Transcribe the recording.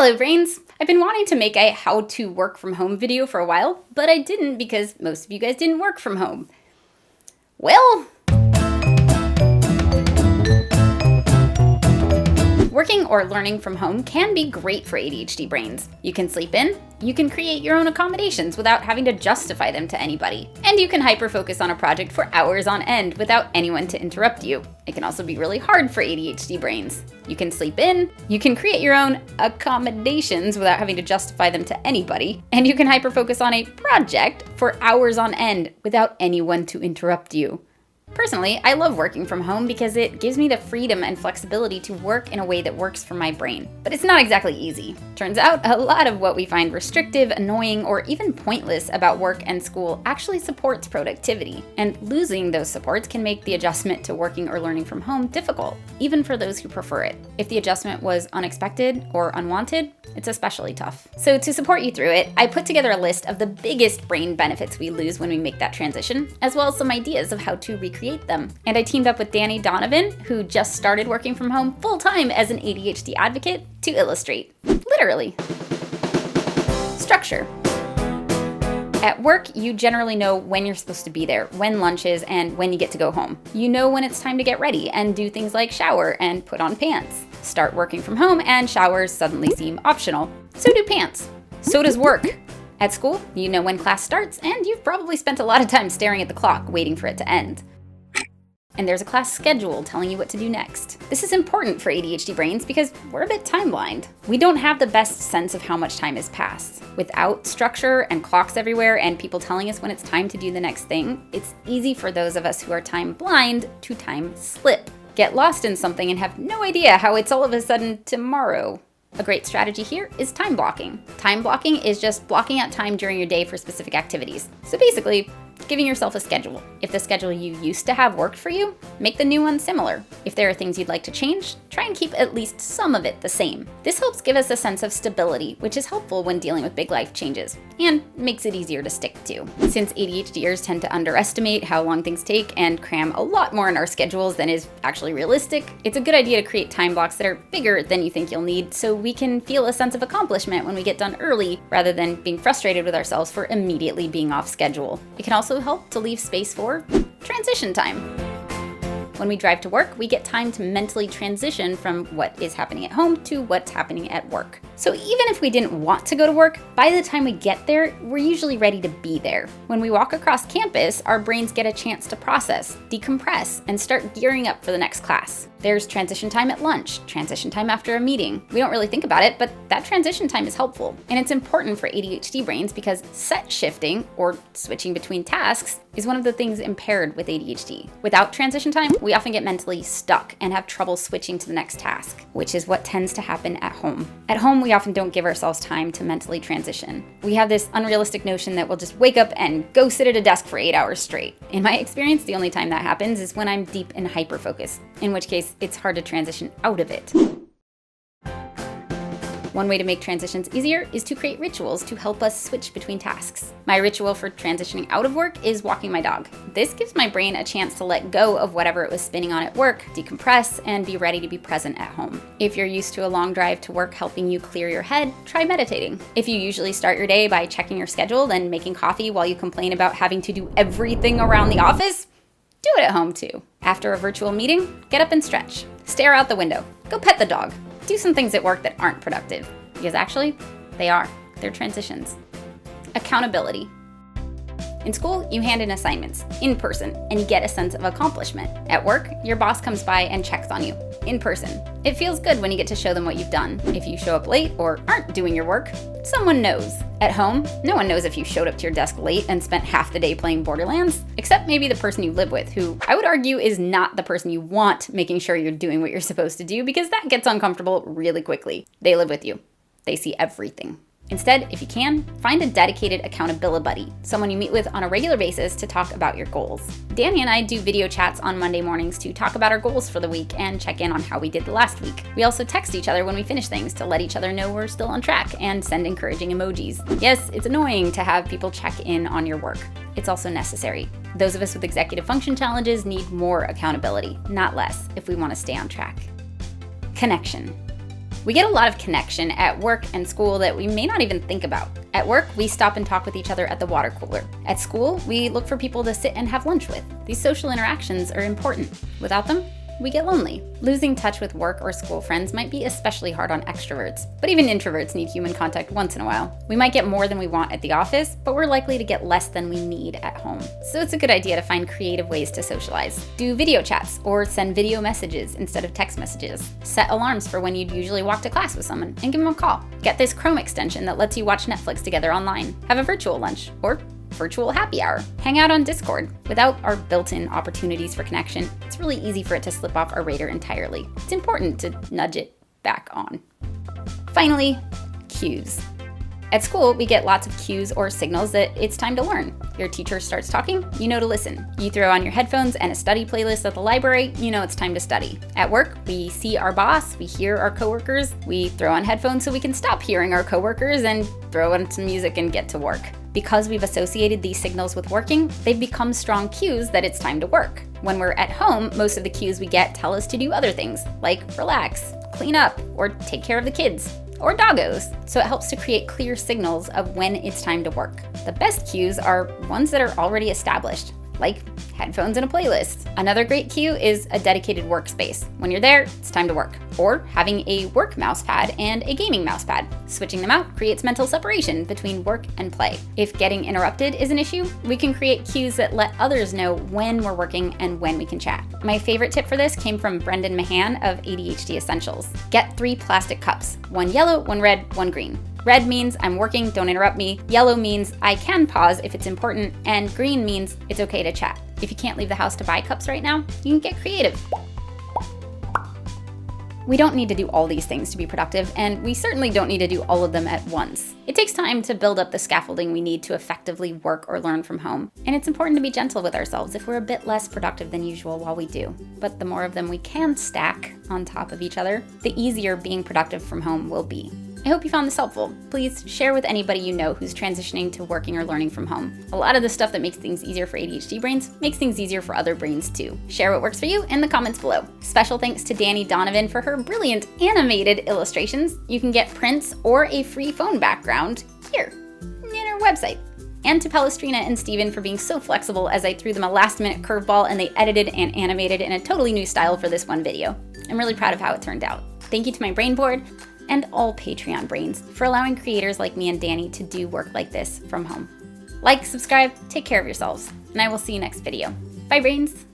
Hello brains! I've been wanting to make a how to work from home video for a while, but I didn't because most of you guys didn't work from home. Well, working or learning from home can be great for ADHD brains. You can sleep in, you can create your own accommodations without having to justify them to anybody, and you can hyper-focus on a project for hours on end without anyone to interrupt you. It can also be really hard for ADHD brains. You can sleep in, you can create your own accommodations without having to justify them to anybody, and you can hyper-focus on a project for hours on end without anyone to interrupt you. Personally, I love working from home because it gives me the freedom and flexibility to work in a way that works for my brain. But it's not exactly easy. Turns out, a lot of what we find restrictive, annoying, or even pointless about work and school actually supports productivity. And losing those supports can make the adjustment to working or learning from home difficult, even for those who prefer it. If the adjustment was unexpected or unwanted, it's especially tough. So to support you through it, I put together a list of the biggest brain benefits we lose when we make that transition, as well as some ideas of how to recreate them. And I teamed up with Danny Donovan, who just started working from home full-time as an ADHD advocate, to illustrate. Literally. Structure. At work, you generally know when you're supposed to be there, when lunch is, and when you get to go home. You know when it's time to get ready and do things like shower and put on pants. Start working from home and showers suddenly seem optional. So do pants. So does work. At school, you know when class starts, and you've probably spent a lot of time staring at the clock waiting for it to end. And there's a class schedule telling you what to do next. This is important for ADHD brains because we're a bit time-blind. We don't have the best sense of how much time has passed. Without structure and clocks everywhere and people telling us when it's time to do the next thing, it's easy for those of us who are time-blind to time slip, get lost in something and have no idea how it's all of a sudden tomorrow. A great strategy here is time blocking. Time blocking is just blocking out time during your day for specific activities. So basically, giving yourself a schedule. If the schedule you used to have worked for you, make the new one similar. If there are things you'd like to change, try and keep at least some of it the same. This helps give us a sense of stability, which is helpful when dealing with big life changes, and makes it easier to stick to. Since ADHDers tend to underestimate how long things take and cram a lot more in our schedules than is actually realistic, it's a good idea to create time blocks that are bigger than you think you'll need so we can feel a sense of accomplishment when we get done early rather than being frustrated with ourselves for immediately being off schedule. It can also help to leave space for transition time. When we drive to work, we get time to mentally transition from what is happening at home to what's happening at work. So even if we didn't want to go to work, by the time we get there, we're usually ready to be there. When we walk across campus, our brains get a chance to process, decompress, and start gearing up for the next class. There's transition time at lunch, transition time after a meeting. We don't really think about it, but that transition time is helpful. And it's important for ADHD brains because set shifting, or switching between tasks, is one of the things impaired with ADHD. Without transition time, we often get mentally stuck and have trouble switching to the next task, which is what tends to happen at home. At home, we often don't give ourselves time to mentally transition. We have this unrealistic notion that we'll just wake up and go sit at a desk for 8 hours straight. In my experience, the only time that happens is when I'm deep in hyperfocus, in which case it's hard to transition out of it. One way to make transitions easier is to create rituals to help us switch between tasks. My ritual for transitioning out of work is walking my dog. This gives my brain a chance to let go of whatever it was spinning on at work, decompress, and be ready to be present at home. If you're used to a long drive to work helping you clear your head, try meditating. If you usually start your day by checking your schedule and making coffee while you complain about having to do everything around the office, do it at home too. After a virtual meeting, get up and stretch. Stare out the window. Go pet the dog. Do some things at work that aren't productive, because actually, they are. They're transitions. Accountability. In school, you hand in assignments, in person, and you get a sense of accomplishment. At work, your boss comes by and checks on you, in person. It feels good when you get to show them what you've done. If you show up late or aren't doing your work, someone knows. At home, no one knows if you showed up to your desk late and spent half the day playing Borderlands, except maybe the person you live with, who I would argue is not the person you want making sure you're doing what you're supposed to do, because that gets uncomfortable really quickly. They live with you. They see everything. Instead, if you can, find a dedicated accountability buddy, someone you meet with on a regular basis to talk about your goals. Danny and I do video chats on Monday mornings to talk about our goals for the week and check in on how we did the last week. We also text each other when we finish things to let each other know we're still on track and send encouraging emojis. Yes, it's annoying to have people check in on your work. It's also necessary. Those of us with executive function challenges need more accountability, not less, if we want to stay on track. Connection. We get a lot of connection at work and school that we may not even think about. At work, we stop and talk with each other at the water cooler. At school, we look for people to sit and have lunch with. These social interactions are important. Without them, we get lonely. Losing touch with work or school friends might be especially hard on extroverts, but even introverts need human contact once in a while. We might get more than we want at the office, but we're likely to get less than we need at home. So it's a good idea to find creative ways to socialize. Do video chats or send video messages instead of text messages. Set alarms for when you'd usually walk to class with someone and give them a call. Get this Chrome extension that lets you watch Netflix together online. Have a virtual lunch or virtual happy hour. Hang out on Discord. Without our built-in opportunities for connection, it's really easy for it to slip off our radar entirely. It's important to nudge it back on. Finally, cues. At school, we get lots of cues or signals that it's time to learn. Your teacher starts talking, you know to listen. You throw on your headphones and a study playlist at the library, you know it's time to study. At work, we see our boss, we hear our coworkers, we throw on headphones so we can stop hearing our coworkers and throw on some music and get to work. Because we've associated these signals with working, they've become strong cues that it's time to work. When we're at home, most of the cues we get tell us to do other things, like relax, clean up, or take care of the kids, or doggos. So it helps to create clear signals of when it's time to work. The best cues are ones that are already established, like headphones and a playlist. Another great cue is a dedicated workspace. When you're there, it's time to work. Or having a work mousepad and a gaming mousepad. Switching them out creates mental separation between work and play. If getting interrupted is an issue, we can create cues that let others know when we're working and when we can chat. My favorite tip for this came from Brendan Mahan of ADHD Essentials. Get 3 plastic cups, one yellow, one red, one green. Red means I'm working, don't interrupt me. Yellow means I can pause if it's important. And green means it's okay to chat. If you can't leave the house to buy cups right now, you can get creative. We don't need to do all these things to be productive, and we certainly don't need to do all of them at once. It takes time to build up the scaffolding we need to effectively work or learn from home. And it's important to be gentle with ourselves if we're a bit less productive than usual while we do. But the more of them we can stack on top of each other, the easier being productive from home will be. I hope you found this helpful. Please share with anybody you know who's transitioning to working or learning from home. A lot of the stuff that makes things easier for ADHD brains makes things easier for other brains too. Share what works for you in the comments below. Special thanks to Danny Donovan for her brilliant animated illustrations. You can get prints or a free phone background here in our website. And to Palestrina and Steven for being so flexible as I threw them a last-minute curveball and they edited and animated in a totally new style for this one video. I'm really proud of how it turned out. Thank you to my brain board and all Patreon brains for allowing creators like me and Danny to do work like this from home. Like, subscribe, take care of yourselves, and I will see you next video. Bye, brains!